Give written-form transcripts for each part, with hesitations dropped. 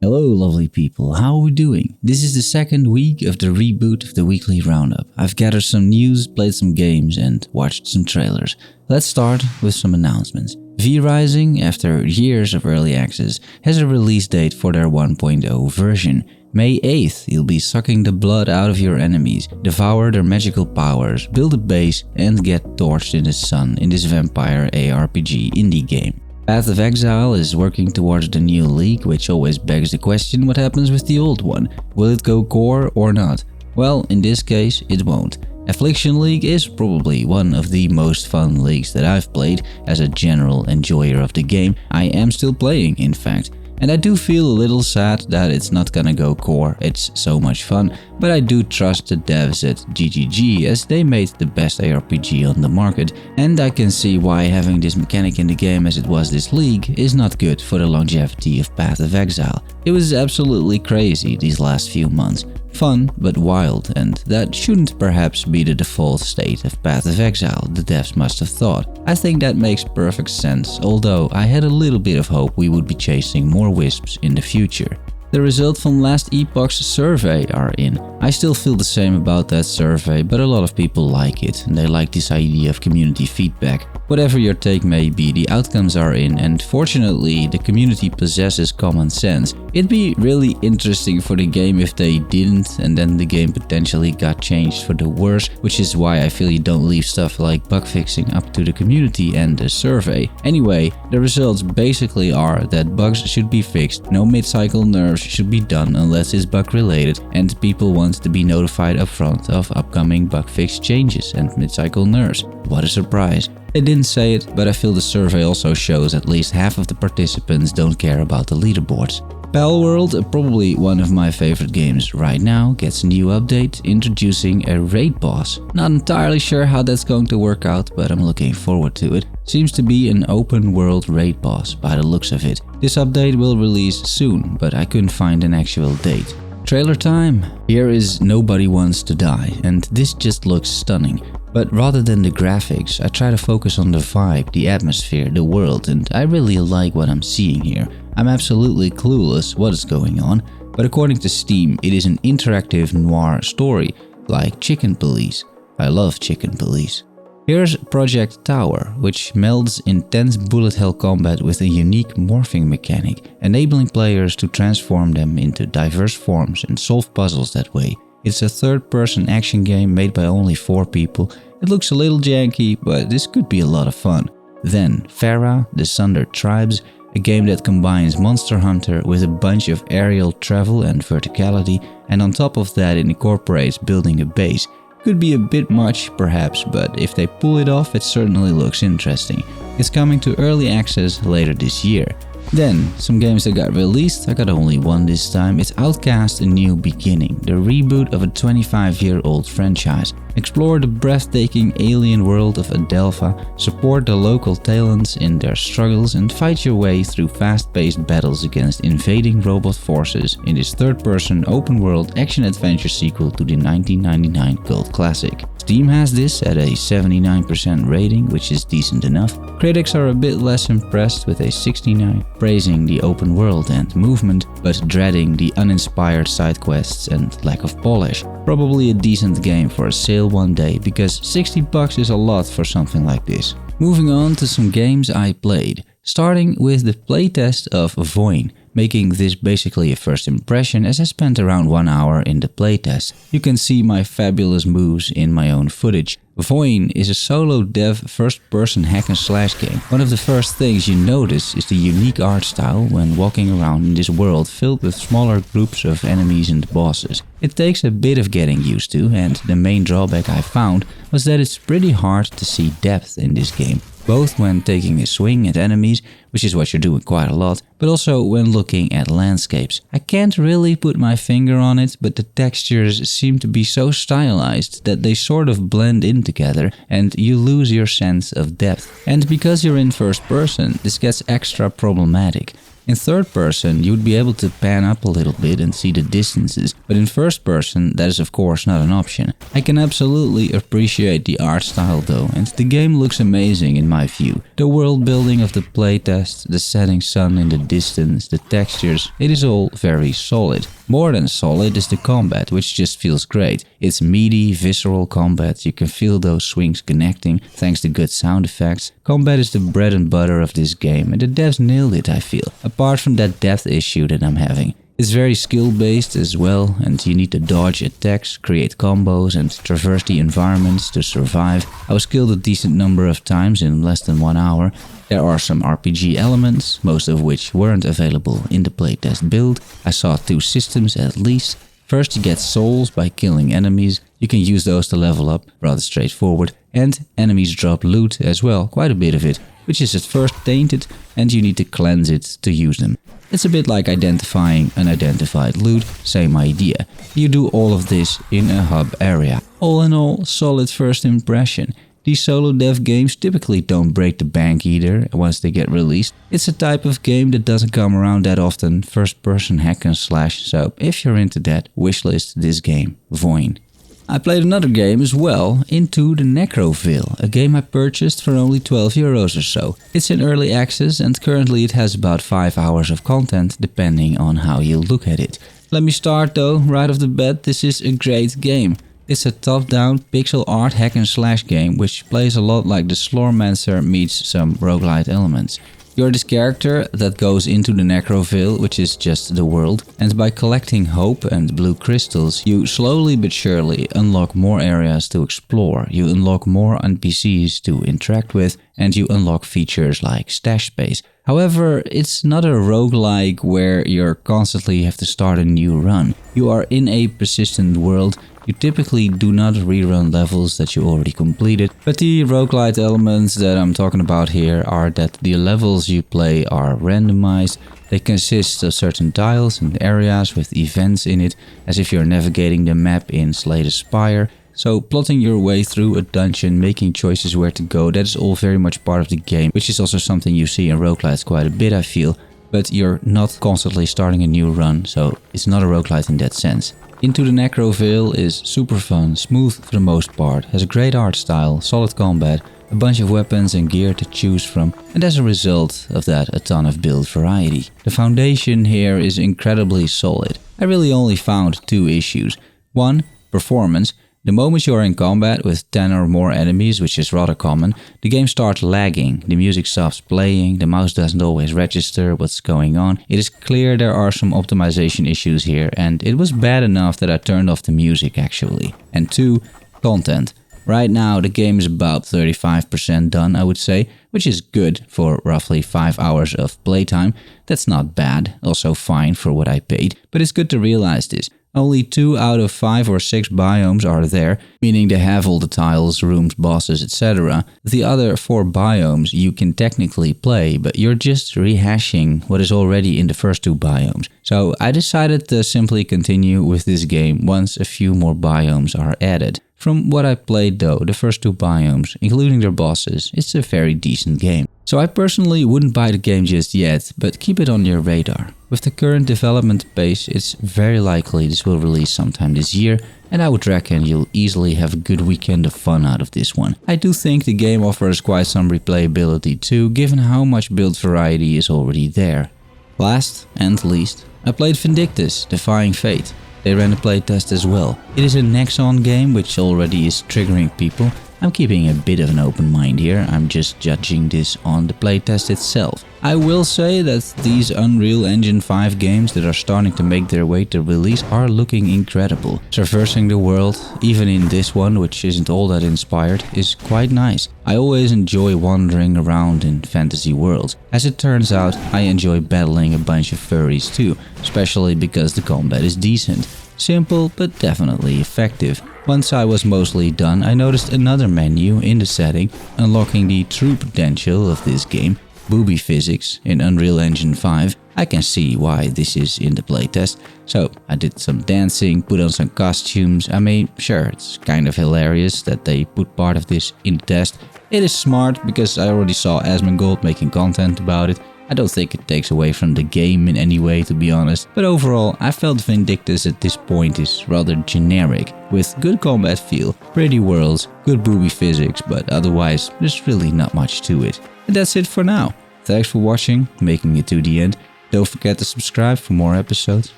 Hello lovely people, how are we doing? This is the second week of the reboot of the weekly roundup. I've gathered some news, played some games and watched some trailers. Let's start with some announcements. V-Rising, after years of early access, has a release date for their 1.0 version. May 8th, you'll be sucking the blood out of your enemies, devour their magical powers, build a base and get torched in the sun in this vampire ARPG indie game. Path of Exile is working towards the new league, which always begs the question what happens with the old one. Will it go core or not? Well, in this case, it won't. Affliction League is probably one of the most fun leagues that I've played. As a general enjoyer of the game, I am still playing, in fact. And I do feel a little sad that it's not gonna go core, it's so much fun, but I do trust the devs at GGG as they made the best ARPG on the market, and I can see why having this mechanic in the game as it was this league is not good for the longevity of Path of Exile. It was absolutely crazy these last few months. Fun, but wild, and that shouldn't perhaps be the default state of Path of Exile, the devs must have thought. I think that makes perfect sense, although I had a little bit of hope we would be chasing more wisps in the future. The results from last Epoch's survey are in. I still feel the same about that survey, but a lot of people like it, and they like this idea of community feedback. Whatever your take may be, the outcomes are in, and fortunately the community possesses common sense. It'd be really interesting for the game if they didn't, and then the game potentially got changed for the worse, which is why I feel you don't leave stuff like bug fixing up to the community and the survey. Anyway, the results basically are that bugs should be fixed, no mid-cycle nerfs should be done unless it's bug related, and people want to be notified upfront of upcoming bug fix changes and mid-cycle nerfs. What a surprise. They didn't say it, but I feel the survey also shows at least half of the participants don't care about the leaderboards. Palworld, probably one of my favorite games right now, gets a new update introducing a raid boss. Not entirely sure how that's going to work out, but I'm looking forward to it. Seems to be an open world raid boss by the looks of it. This update will release soon, but I couldn't find an actual date. Trailer time! Here is Nobody Wants to Die, and this just looks stunning. But rather than the graphics, I try to focus on the vibe, the atmosphere, the world, and I really like what I'm seeing here. I'm absolutely clueless what is going on, but according to Steam, it is an interactive noir story, like Chicken Police. I love Chicken Police. Here's Project Tower, which melds intense bullet hell combat with a unique morphing mechanic, enabling players to transform them into diverse forms and solve puzzles that way. It's a third-person action game made by only 4 people. It looks a little janky, but this could be a lot of fun. Then Fera, the Sundered Tribes, a game that combines Monster Hunter with a bunch of aerial travel and verticality, and on top of that it incorporates building a base. Could be a bit much perhaps, but if they pull it off it certainly looks interesting. It's coming to early access later this year. Then, some games that got released, I got only one this time. It's Outcast A New Beginning, the reboot of a 25-year-old franchise. Explore the breathtaking alien world of Adelpha, support the local talents in their struggles and fight your way through fast-paced battles against invading robot forces in this third-person open-world action-adventure sequel to the 1999 cult classic. Steam has this at a 79% rating, which is decent enough. Critics are a bit less impressed with a 69, praising the open world and movement, but dreading the uninspired side quests and lack of polish. Probably a decent game for a sale one day, because $60 is a lot for something like this. Moving on to some games I played, starting with the playtest of VOIN. Making this basically a first impression as I spent around 1 hour in the playtest. You can see my fabulous moves in my own footage. VOIN is a solo dev first-person hack-and-slash game. One of the first things you notice is the unique art style when walking around in this world filled with smaller groups of enemies and bosses. It takes a bit of getting used to, and the main drawback I found was that it's pretty hard to see depth in this game. Both when taking a swing at enemies, which is what you're doing quite a lot, but also when looking at landscapes. I can't really put my finger on it, but the textures seem to be so stylized that they sort of blend in together and you lose your sense of depth. And because you're in first person, this gets extra problematic. In third person, you would be able to pan up a little bit and see the distances, but in first person, that is of course not an option. I can absolutely appreciate the art style though, and the game looks amazing in my view. The world building of the playtest, the setting sun in the distance, the textures, it is all very solid. More than solid is the combat, which just feels great. It's meaty, visceral combat, you can feel those swings connecting thanks to good sound effects. Combat is the bread and butter of this game, and the devs nailed it, I feel, apart from that depth issue that I'm having. It's very skill based as well, and you need to dodge attacks, create combos and traverse the environments to survive. I was killed a decent number of times in less than 1 hour. There are some RPG elements, most of which weren't available in the playtest build. I saw 2 systems at least. First you get souls by killing enemies, you can use those to level up, rather straightforward, and enemies drop loot as well, quite a bit of it, which is at first tainted and you need to cleanse it to use them. It's a bit like identifying unidentified loot, same idea. You do all of this in a hub area. All in all, solid first impression. These solo dev games typically don't break the bank either once they get released. It's a type of game that doesn't come around that often, first person hack and slash, so if you're into that, wishlist this game, VOIN. I played another game as well, Into the Necrovale, a game I purchased for only €12 or so. It's in early access and currently it has about 5 hours of content depending on how you look at it. Let me start though, right off the bat, this is a great game. It's a top-down pixel art hack and slash game which plays a lot like the Slormancer meets some roguelite elements. You're this character that goes into the Necrovale, which is just the world, and by collecting hope and blue crystals, you slowly but surely unlock more areas to explore, you unlock more NPCs to interact with, and you unlock features like stash space. However, it's not a roguelike where you constantly have to start a new run. You are in a persistent world. You typically do not rerun levels that you already completed, but the roguelite elements that I'm talking about here are that the levels you play are randomized. They consist of certain tiles and areas with events in it, as if you're navigating the map in Slay the Spire. So plotting your way through a dungeon, making choices where to go, that is all very much part of the game, which is also something you see in roguelites quite a bit, I feel. But you're not constantly starting a new run, so it's not a roguelite in that sense. Into the Necrovale is super fun, smooth for the most part, has a great art style, solid combat, a bunch of weapons and gear to choose from, and as a result of that a ton of build variety. The foundation here is incredibly solid. I really only found 2 issues. 1. Performance. The moment you are in combat with 10 or more enemies, which is rather common, the game starts lagging, the music stops playing, the mouse doesn't always register what's going on. It is clear there are some optimization issues here, and it was bad enough that I turned off the music actually. And 2, content. Right now the game is about 35% done, I would say, which is good for roughly 5 hours of playtime. That's not bad, also fine for what I paid, but it's good to realize this. Only 2 out of 5 or 6 biomes are there, meaning they have all the tiles, rooms, bosses, etc. The other 4 biomes you can technically play, but you're just rehashing what is already in the first 2 biomes. So I decided to simply continue with this game once a few more biomes are added. From what I played though, the first 2 biomes, including their bosses, it's a very decent game. So I personally wouldn't buy the game just yet, but keep it on your radar. With the current development pace, it's very likely this will release sometime this year, and I would reckon you'll easily have a good weekend of fun out of this one. I do think the game offers quite some replayability too, given how much build variety is already there. Last and least, I played Vindictus, Defying Fate. They ran a playtest as well. It is a Nexon game which already is triggering people. I'm keeping a bit of an open mind here, I'm just judging this on the playtest itself. I will say that these Unreal Engine 5 games that are starting to make their way to release are looking incredible. Traversing the world, even in this one, which isn't all that inspired, is quite nice. I always enjoy wandering around in fantasy worlds. As it turns out, I enjoy battling a bunch of furries too, especially because the combat is decent. Simple, but definitely effective. Once I was mostly done, I noticed another menu in the setting, unlocking the true potential of this game, booby physics in Unreal Engine 5. I can see why this is in the playtest, so I did some dancing, put on some costumes. I mean, sure, it's kind of hilarious that they put part of this in the test. It is smart because I already saw Asmongold making content about it, I don't think it takes away from the game in any way, to be honest, but overall I felt Vindictus at this point is rather generic, with good combat feel, pretty worlds, good booby physics, but otherwise there's really not much to it. And that's it for now. Thanks for watching, making it to the end. Don't forget to subscribe for more episodes.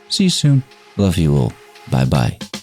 See you soon. Love you all. Bye bye.